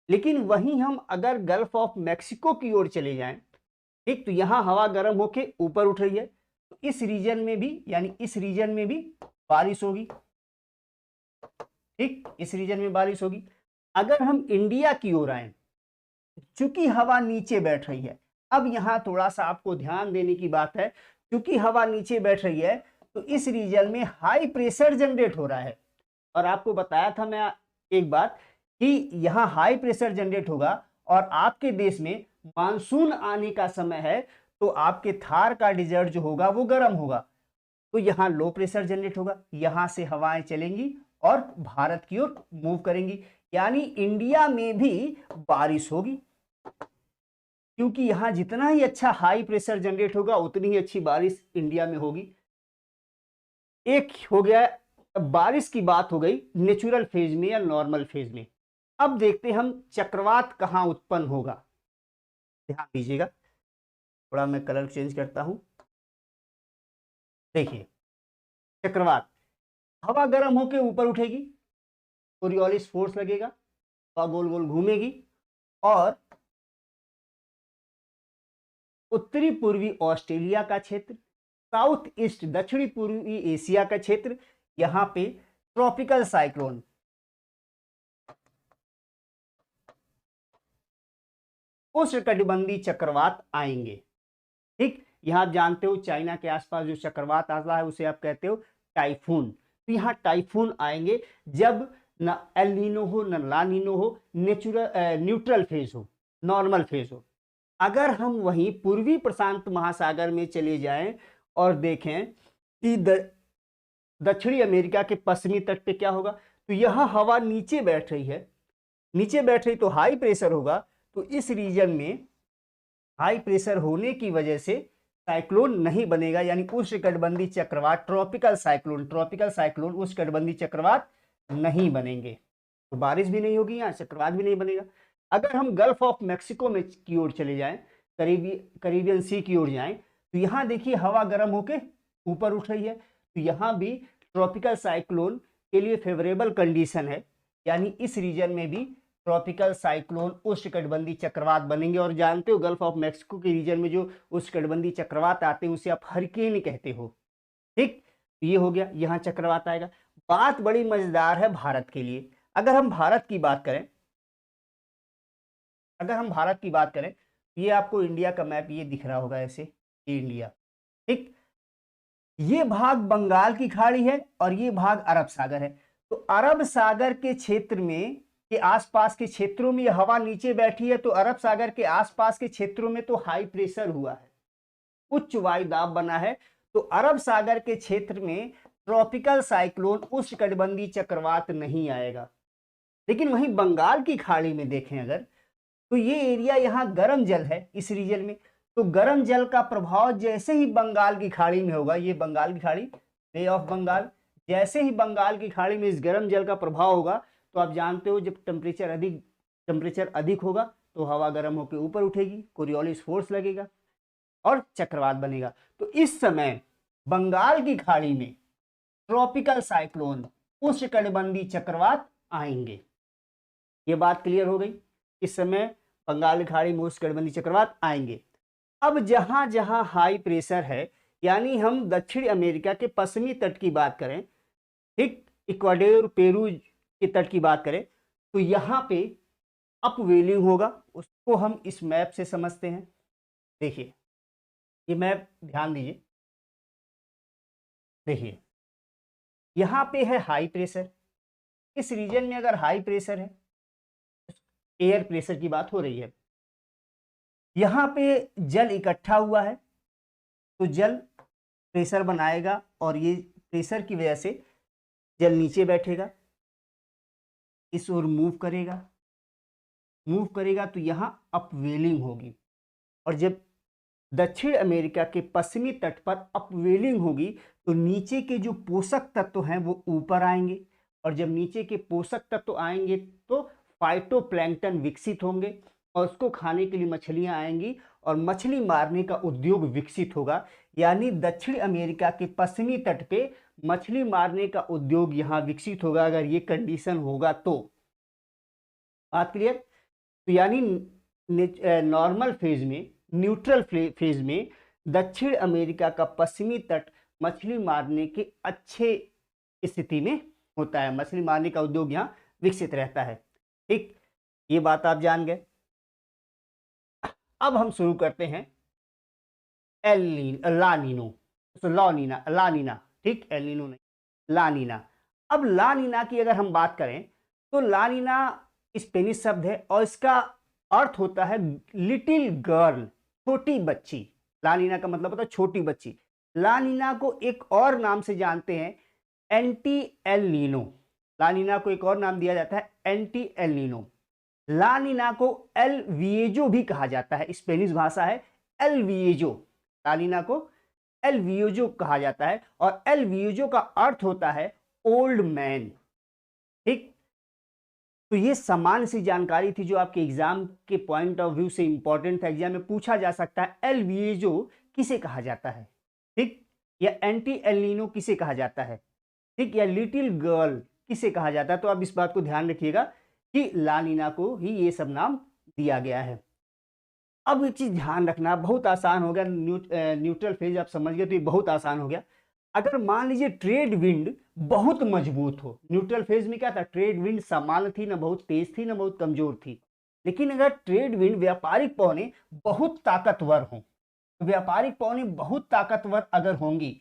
लेकिन वहीं हम अगर गल्फ ऑफ मैक्सिको की ओर चले जाएं, ठीक, तो यहाँ हवा गर्म होके ऊपर उठ रही है, तो इस रीजन में भी यानी इस रीजन में भी बारिश होगी। ठीक, इस रीजन में बारिश होगी। अगर हम इंडिया की ओर आए, चूंकि हवा नीचे बैठ रही है, अब यहाँ थोड़ा सा आपको ध्यान देने की बात है, चूंकि हवा नीचे बैठ रही है तो इस रीजन में हाई प्रेशर जनरेट हो रहा है। और आपको बताया था मैं एक बात कि यहाँ हाई प्रेशर जनरेट होगा और आपके देश में मानसून आने का समय है, तो आपके थार का डिजर्ट जो होगा वो गर्म होगा, तो यहाँ लो प्रेशर जनरेट होगा, यहाँ से हवाएं चलेंगी और भारत की ओर मूव करेंगी, यानी इंडिया में भी बारिश होगी। क्योंकि यहाँ जितना ही अच्छा हाई प्रेशर जनरेट होगा उतनी ही अच्छी बारिश इंडिया में होगी। एक हो गया, बारिश की बात हो गई नेचुरल फेज में या नॉर्मल फेज में। अब देखते हैं हम चक्रवात कहाँ उत्पन्न होगा। ध्यान दीजिएगा, थोड़ा मैं कलर चेंज करता हूं। देखिए, चक्रवात, हवा गर्म होकर ऊपर उठेगी, कोरियोलिस फोर्स लगेगा, हवा गोल गोल घूमेगी और उत्तरी पूर्वी ऑस्ट्रेलिया का क्षेत्र, साउथ ईस्ट दक्षिणी पूर्वी एशिया का क्षेत्र, यहां पे ट्रॉपिकल साइक्लोन, उष्णकटिबंधीय चक्रवात आएंगे। ठीक, यहां आप जानते हो चाइना के आसपास जो चक्रवात आता है उसे आप कहते हो टाइफून। तो यहाँ टाइफून आएंगे जब न एल नीनो हो न ला नीनो हो, न्यूट्रल फेज हो, नॉर्मल फेज हो। अगर हम वहीं पूर्वी प्रशांत महासागर में चले जाएं और देखें कि दक्षिणी अमेरिका के पश्चिमी तट पे क्या होगा, तो यहाँ हवा नीचे बैठ रही है, नीचे बैठ रही तो हाई प्रेशर होगा, तो इस रीजन में हाई प्रेशर होने की वजह से साइक्लोन नहीं बनेगा, यानी उष्णकटिबंधीय चक्रवात, ट्रॉपिकल साइक्लोन उष्णकटिबंधीय चक्रवात नहीं बनेंगे, तो बारिश भी नहीं होगी, यहाँ चक्रवात भी नहीं बनेगा। अगर हम गल्फ ऑफ मैक्सिको में की ओर चले जाएं, कैरिबियन सी की ओर जाएं, तो यहाँ देखिए हवा गर्म होके ऊपर उठ रही है, तो यहाँ भी ट्रॉपिकल साइक्लोन के लिए फेवरेबल कंडीशन है, यानी इस रीजन में भी ट्रॉपिकल साइक्लोन उष्णकटिबंधीय चक्रवात बनेंगे। और जानते हो गल्फ ऑफ मैक्सिको के रीजन में जो उष्णकटिबंधीय चक्रवात आते हैं उसे आप हरिकेन कहते हो। ठीक, ये हो गया, यहाँ चक्रवात आएगा। बात बड़ी मजेदार है भारत के लिए। अगर हम भारत की बात करें, अगर हम भारत की बात करें, ये आपको इंडिया का मैप ये दिख रहा होगा ऐसे, ये इंडिया, ठीक। ये भाग बंगाल की खाड़ी है और ये भाग अरब सागर है। तो अरब सागर के क्षेत्र में, के आसपास के क्षेत्रों में ये हवा नीचे बैठी है, तो अरब सागर के आसपास के क्षेत्रों में तो हाई प्रेशर हुआ है, उच्च वायु दाब बना है। तो अरब सागर के क्षेत्र में ट्रॉपिकल साइक्लोन, उष्णकटिबंधीय चक्रवात नहीं आएगा। लेकिन वहीं बंगाल की खाड़ी में देखें अगर, तो ये एरिया यहाँ गर्म जल है इस रीजन में। तो गर्म जल का प्रभाव जैसे ही बंगाल की खाड़ी में होगा, ये बंगाल की खाड़ी, बे ऑफ बंगाल, जैसे ही बंगाल की खाड़ी में इस गर्म जल का प्रभाव होगा, तो आप जानते हो जब टेम्परेचर अधिक होगा तो हवा गर्म होकर ऊपर उठेगी, कोरियोलिस फोर्स लगेगा और चक्रवात बनेगा। तो इस समय बंगाल की खाड़ी में ट्रॉपिकल साइक्लोन, उष्णकटिबंधीय चक्रवात आएंगे। ये बात क्लियर हो गई। इस समय बंगाल की खाड़ी में उष्णकटिबंधीय चक्रवात आएंगे। अब जहां जहां हाई प्रेशर है, यानी हम दक्षिण अमेरिका के पश्चिमी तट की बात करें, ठीक, इक्वाडोर पेरू के तट की बात करें, तो यहां पे अपवेलिंग होगा। उसको हम इस मैप से समझते हैं। देखिए ये मैप ध्यान दीजिए, देखिए यहां पे है हाई प्रेशर। इस रीजन में अगर हाई प्रेशर है, एयर प्रेशर की बात हो रही है, यहां पे जल इकट्ठा हुआ है, तो जल प्रेशर बनाएगा और ये प्रेशर की वजह से जल नीचे बैठेगा, इस ओर मूव करेगा, तो यहां अपवेलिंग होगी। और जब दक्षिण अमेरिका के पश्चिमी तट पर अपवेलिंग होगी, तो नीचे के जो पोषक तत्व हैं वो ऊपर आएंगे, और जब नीचे के पोषक तत्व आएंगे तो फाइटोप्लैंक्टन विकसित होंगे और उसको खाने के लिए मछलियां आएंगी और मछली मारने का उद्योग विकसित होगा। यानी दक्षिण अमेरिका के पश्चिमी तट पे मछली मारने का उद्योग यहाँ विकसित होगा, अगर ये कंडीशन होगा तो। बात क्लियर? तो यानी नॉर्मल फेज में, न्यूट्रल फेज में दक्षिण अमेरिका का पश्चिमी तट मछली मारने के अच्छे स्थिति में होता है, मछली मारने का उद्योग यहाँ विकसित रहता है। ठीक, ये बात आप जान गए। अब हम शुरू करते हैं लानीनो, लानीना, ठीक, एलिनो नहीं, लानीना। अब लानीना की अगर हम बात करें तो लानीना स्पेनिश शब्द है और इसका अर्थ होता है लिटिल गर्ल, छोटी बच्ची। लानीना का मतलब होता है छोटी बच्ची। लानीना को एक और नाम से जानते हैं, एंटी एल नीनो। लानीना को एक और नाम दिया जाता है, एंटी एल नीनो। लानीना को एल विएजो भी कहा जाता है, स्पेनिश भाषा है एल विएजो। लानीना को एल विएजो कहा जाता है और एल विएजो का अर्थ होता है ओल्ड मैन। ठीक, तो ये सामान्य सी जानकारी थी जो आपके एग्जाम के पॉइंट ऑफ व्यू से इंपॉर्टेंट था, एग्जाम में पूछा जा सकता है एल विएजो किसे कहा जाता है, ठीक, या एंटी एल नीनो किसे कहा जाता है, ठीक, या लिटिल गर्ल किसे कहा जाता है। तो आप इस बात को ध्यान रखिएगा कि लानीना को ही ये सब नाम दिया गया है। अब एक चीज ध्यान रखना, बहुत आसान हो गया, न्यूट्रल फेज आप समझ गए तो ये बहुत आसान हो गया। अगर मान लीजिए ट्रेड विंड बहुत मजबूत हो, न्यूट्रल फेज में क्या था, ट्रेड विंड सामान्य थी, ना बहुत तेज थी ना बहुत कमजोर थी, लेकिन अगर ट्रेड विंड व्यापारिक पवनें बहुत ताकतवर हों, तो व्यापारिक पवनें बहुत ताकतवर अगर होंगी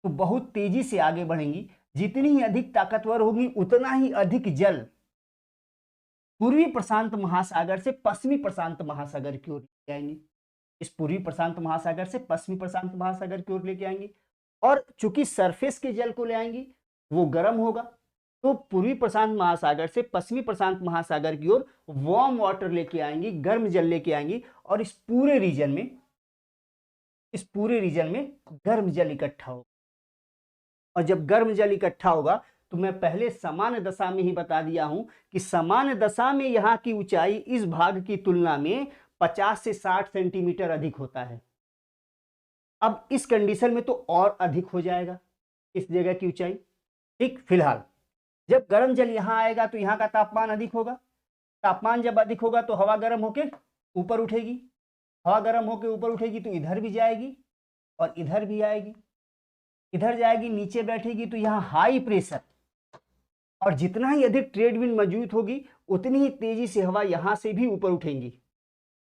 तो बहुत तेजी से आगे बढ़ेंगी। जितनी ही अधिक ताकतवर होगी उतना ही अधिक जल पूर्वी प्रशांत महासागर से पश्चिमी प्रशांत महासागर की ओर लेके आएंगे, इस पूर्वी प्रशांत महासागर से पश्चिमी प्रशांत महासागर की ओर लेके आएंगे। और चूंकि सरफेस के जल को ले आएंगी वो गर्म होगा, तो पूर्वी प्रशांत महासागर से पश्चिमी प्रशांत महासागर की ओर वार्म वाटर लेके आएंगी, गर्म जल लेके आएंगी, और इस पूरे रीजन में गर्म जल इकट्ठा होगा। और जब गर्म जल इकट्ठा होगा तो मैं पहले सामान्य दशा में ही बता दिया हूं कि सामान्य दशा में यहां की ऊंचाई इस भाग की तुलना में 50 से 60 सेंटीमीटर अधिक होता है। अब इस कंडीशन में तो और अधिक हो जाएगा इस जगह की ऊंचाई। ठीक, फिलहाल जब गर्म जल यहां आएगा तो यहां का तापमान अधिक होगा, तापमान जब अधिक होगा तो हवा गर्म होकर ऊपर उठेगी, हवा गर्म होकर ऊपर उठेगी तो इधर भी जाएगी और इधर भी आएगी। इधर जाएगी, नीचे बैठेगी तो यहाँ हाई प्रेशर, और जितना ही अधिक ट्रेड विंड मौजूद होगी उतनी ही तेजी से हवा यहां से भी ऊपर उठेंगी,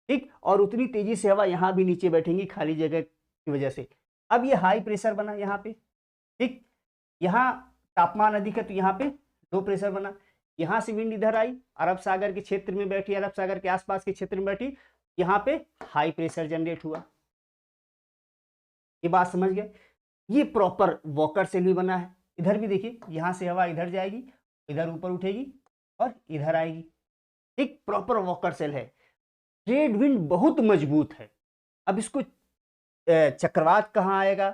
ठीक, और उतनी तेजी से हवा यहां भी नीचे बैठेंगी खाली जगह की वजह से। अब ये हाई प्रेशर बना यहाँ पे, ठीक, यहाँ तापमान अधिक है तो यहाँ पे लो प्रेशर बना। यहाँ से विंड इधर आई, अरब सागर के क्षेत्र में बैठी, अरब सागर के आसपास के क्षेत्र में बैठी, यहाँ पे हाई प्रेशर जनरेट हुआ। ये बात समझ गए? ये प्रॉपर वॉकर सेल भी बना है। इधर भी देखिए, यहां से हवा इधर जाएगी, इधर ऊपर उठेगी और इधर आएगी, ठीक, प्रॉपर वॉकर सेल है। ट्रेड विंड बहुत मजबूत है। अब इसको चक्रवात कहाँ आएगा,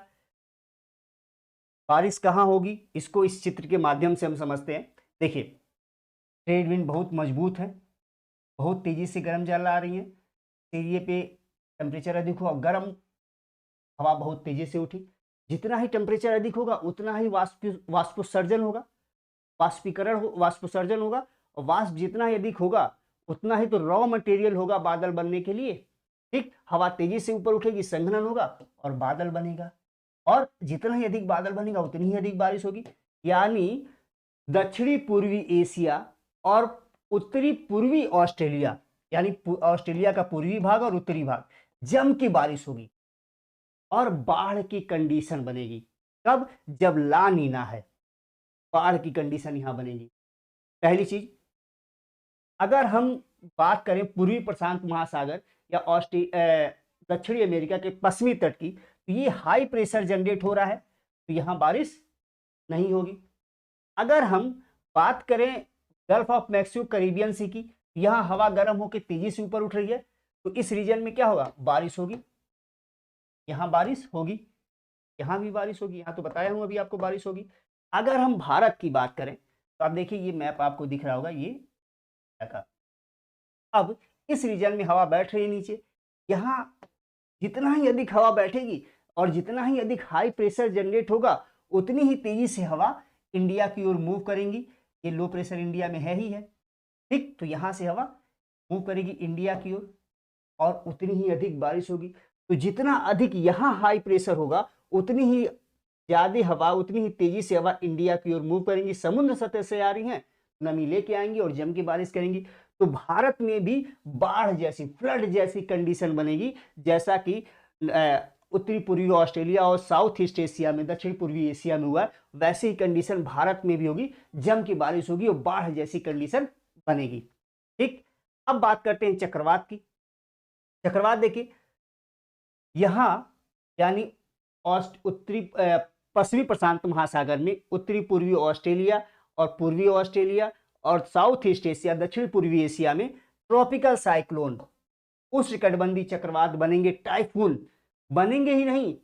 बारिश कहाँ होगी, इसको इस चित्र के माध्यम से हम समझते हैं। देखिए, ट्रेड विंड बहुत मजबूत है, बहुत तेजी से गर्म जल आ रही है, एरिया पे टेम्परेचर अधिक हुआ, गर्म हवा बहुत तेजी से उठी। जितना ही टेम्परेचर अधिक होगा उतना ही वाष्पोत्सर्जन होगा, वाष्पोत्सर्जन होगा, और वाष्प जितना ही अधिक होगा उतना ही तो रॉ मटेरियल होगा बादल बनने के लिए, ठीक। हवा तेजी से ऊपर उठेगी, संघनन होगा और बादल बनेगा, और जितना ही अधिक बादल बनेगा उतनी ही अधिक बारिश होगी। यानी दक्षिणी पूर्वी एशिया और उत्तरी पूर्वी ऑस्ट्रेलिया, यानी ऑस्ट्रेलिया का पूर्वी भाग और उत्तरी भाग जम की बारिश होगी और बाढ़ की कंडीशन बनेगी। कब? जब ला नीना है, बाढ़ की कंडीशन यहां बनेगी। पहली चीज, अगर हम बात करें पूर्वी प्रशांत महासागर या दक्षिणी अमेरिका के पश्चिमी तट की, तो ये हाई प्रेशर जनरेट हो रहा है तो यहां बारिश नहीं होगी। अगर हम बात करें गल्फ ऑफ मैक्सिको कैरिबियन सी की, यहां हवा गर्म होकर तेजी से ऊपर उठ रही है तो इस रीजन में क्या होगा? बारिश होगी, यहां बारिश होगी, यहां भी बारिश होगी, यहां तो बताया हूं अभी आपको बारिश होगी। अगर हम भारत की बात करें तो आप देखिए, ये मैप आपको दिख रहा होगा, ये का। अब इस रीजन में हवा बैठ रही है नीचे, यहां जितना ही अधिक हवा बैठेगी और जितना ही अधिक हाई प्रेशर जनरेट होगा उतनी ही तेजी से हवा इंडिया की ओर मूव करेंगी। ये लो प्रेशर इंडिया में है ही है, ठीक, तो यहां से हवा मूव करेगी इंडिया की ओर और उतनी ही अधिक बारिश होगी। तो जितना अधिक यहाँ हाई प्रेशर होगा उतनी ही ज्यादा हवा, उतनी ही तेजी से हवा इंडिया की ओर मूव करेंगी। समुद्र सतह से आ रही हैं, नमी लेके आएंगी और जम की बारिश करेंगी। तो भारत में भी बाढ़ जैसी, फ्लड जैसी कंडीशन बनेगी, जैसा कि उत्तरी पूर्वी ऑस्ट्रेलिया और साउथ ईस्ट एशिया में, दक्षिण पूर्वी एशिया में हुआ, वैसी ही कंडीशन भारत में भी होगी, जम की बारिश होगी और बाढ़ जैसी कंडीशन बनेगी, ठीक। अब बात करते हैं चक्रवात की। चक्रवात देखिए, यहां यानी उत्तरी पश्चिमी प्रशांत महासागर में उत्तरी पूर्वी ऑस्ट्रेलिया और पूर्वी ऑस्ट्रेलिया और साउथ ईस्ट एशिया, दक्षिण पूर्वी एशिया में ट्रॉपिकल साइक्लोन, उष्णकटिबंधीय चक्रवात बनेंगे, टाइफून बनेंगे ही नहीं,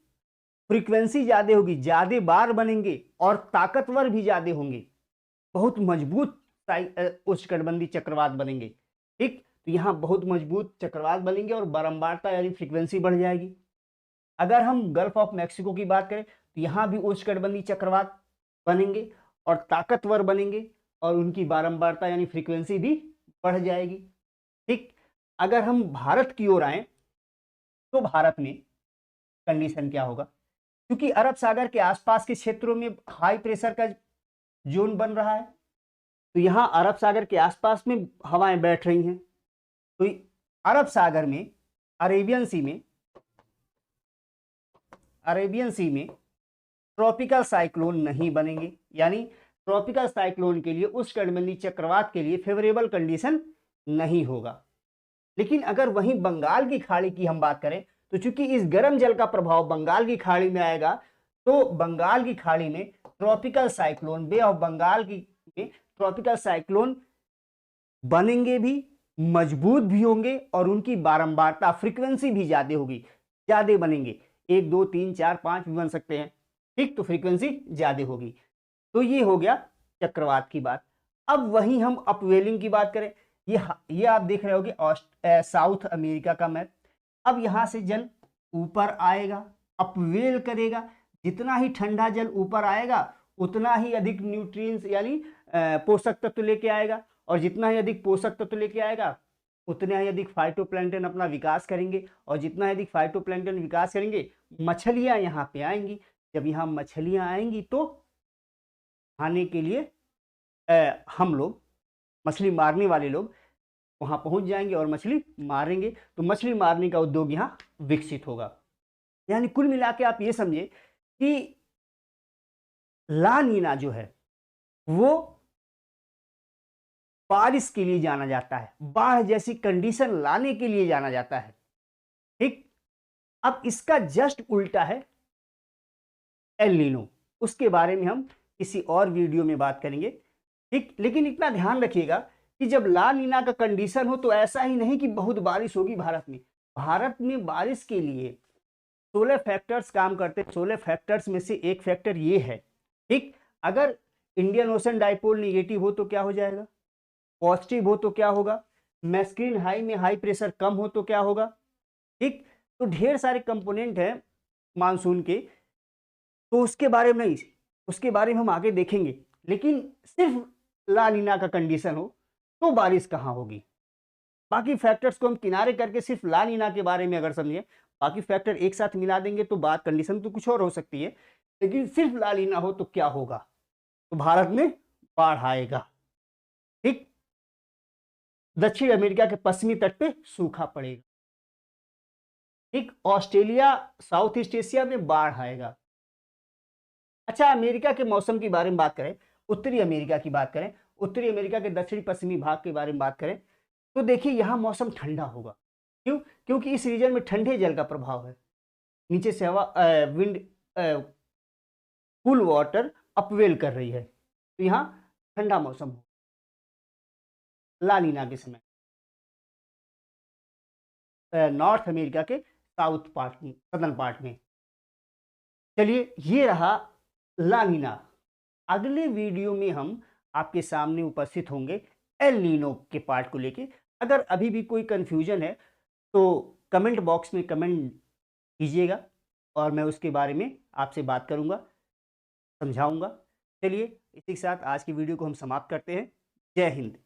फ्रीक्वेंसी ज्यादा होगी, ज्यादा बार बनेंगे और ताकतवर भी ज्यादा होंगे, बहुत मजबूत उष्णकटिबंधीय चक्रवात बनेंगे, ठीक। तो यहाँ बहुत मजबूत चक्रवात बनेंगे और बारंबारता यानी फ्रीक्वेंसी बढ़ जाएगी। अगर हम गल्फ ऑफ मैक्सिको की बात करें तो यहाँ भी उष्णकटिबंधीय चक्रवात बनेंगे और ताकतवर बनेंगे और उनकी बारंबारता यानी फ्रीक्वेंसी भी बढ़ जाएगी, ठीक। अगर हम भारत की ओर आए तो भारत में कंडीशन क्या होगा? क्योंकि अरब सागर के आसपास के क्षेत्रों में हाई प्रेशर का जोन बन रहा है, तो यहाँ अरब सागर के आसपास में हवाएं बैठ रही हैं, तो अरब सागर में, अरेबियन सी में ट्रॉपिकल साइक्लोन नहीं बनेंगे। यानी ट्रॉपिकल साइक्लोन के लिए, उष्णकटिबंधीय चक्रवात के लिए फेवरेबल कंडीशन नहीं होगा। लेकिन अगर वहीं बंगाल की खाड़ी की हम बात करें तो चूंकि इस गर्म जल का प्रभाव बंगाल की खाड़ी में आएगा, तो बंगाल की खाड़ी में tropical cyclone, bay of Bengal की में ट्रॉपिकल साइक्लोन बनेंगे भी, मजबूत भी होंगे और उनकी बारंबारता, फ्रीक्वेंसी भी ज्यादा होगी, ज्यादा बनेंगे, 1 2 3 4 5 भी बन सकते हैं, ठीक। तो फ्रीक्वेंसी ज्यादा होगी। तो ये हो गया चक्रवात की बात। अब वहीं हम अपवेलिंग की बात करें, ये आप देख रहे होगे साउथ अमेरिका का मैप। अब यहां से जल ऊपर आएगा, अपवेल करेगा, जितना ही ठंडा जल ऊपर आएगा उतना ही अधिक न्यूट्रिएंट्स यानी पोषक तत्व लेके आएगा, और जितना ही अधिक पोषक तत्व लेके आएगा उतना ही अधिक फाइटोप्लैंक्टन अपना विकास करेंगे, और जितना ही अधिक फाइटोप्लैंक्टन विकास करेंगे मछलियां यहाँ पे आएंगी। जब यहाँ मछलियाँ आएंगी तो खाने के लिए हम लोग, मछली मारने वाले लोग वहाँ पहुँच जाएंगे और मछली मारेंगे, तो मछली मारने का उद्योग यहाँ विकसित होगा। यानी कुल मिला के आप ये समझे कि ला नीना जो है वो बारिश के लिए जाना जाता है, बाढ़ जैसी कंडीशन लाने के लिए जाना जाता है। ठीक, अब इसका जस्ट उल्टा है एल नीनो, उसके बारे में हम किसी और वीडियो में बात करेंगे। ठीक, लेकिन इतना ध्यान रखिएगा कि जब ला नीना का कंडीशन हो तो ऐसा ही नहीं कि बहुत बारिश होगी भारत में। भारत में बारिश के लिए 16 फैक्टर्स काम करते हैं। 16 फैक्टर्स में से एक फैक्टर ये है। ठीक, अगर इंडियन ओशन डाइपोल निगेटिव हो तो क्या हो जाएगा, पॉजिटिव हो तो क्या होगा, मैस्क्रीन हाई में हाई प्रेशर कम हो तो क्या होगा। ठीक, तो ढेर सारे कंपोनेंट हैं मानसून के, तो उसके बारे में नहीं, उसके बारे में हम आगे देखेंगे। लेकिन सिर्फ ला नीना का कंडीशन हो तो बारिश कहाँ होगी। बाकी फैक्टर्स को हम किनारे करके सिर्फ ला नीना के बारे में अगर समझें, बाकी फैक्टर एक साथ मिला देंगे तो बात कंडीशन तो कुछ और हो सकती है, लेकिन सिर्फ ला नीना हो तो क्या होगा, तो भारत में बाढ़ आएगा। ठीक, दक्षिण अमेरिका के पश्चिमी तट पे सूखा पड़ेगा। ठीक, ऑस्ट्रेलिया, साउथ ईस्ट एशिया में बाढ़ आएगा। अच्छा, अमेरिका के मौसम के बारे में बात करें, उत्तरी अमेरिका की बात करें, उत्तरी अमेरिका के दक्षिणी पश्चिमी भाग के बारे में बात करें, तो देखिए यहाँ मौसम ठंडा होगा। क्यों? क्योंकि इस रीजन में ठंडे जल का प्रभाव है, नीचे से हवा विंड कूल वाटर अपवेल कर रही है, तो यहाँ ठंडा मौसम हो ला नीना के समय। नॉर्थ अमेरिका के साउथ पार्ट में, सदर्न पार्ट में। चलिए, ये रहा ला नीना। अगले वीडियो में हम आपके सामने उपस्थित होंगे एल नीनो के पार्ट को लेके। अगर अभी भी कोई कंफ्यूजन है तो कमेंट बॉक्स में कमेंट कीजिएगा और मैं उसके बारे में आपसे बात करूंगा, समझाऊंगा। चलिए, इसी के साथ आज की वीडियो को हम समाप्त करते हैं। जय हिंद।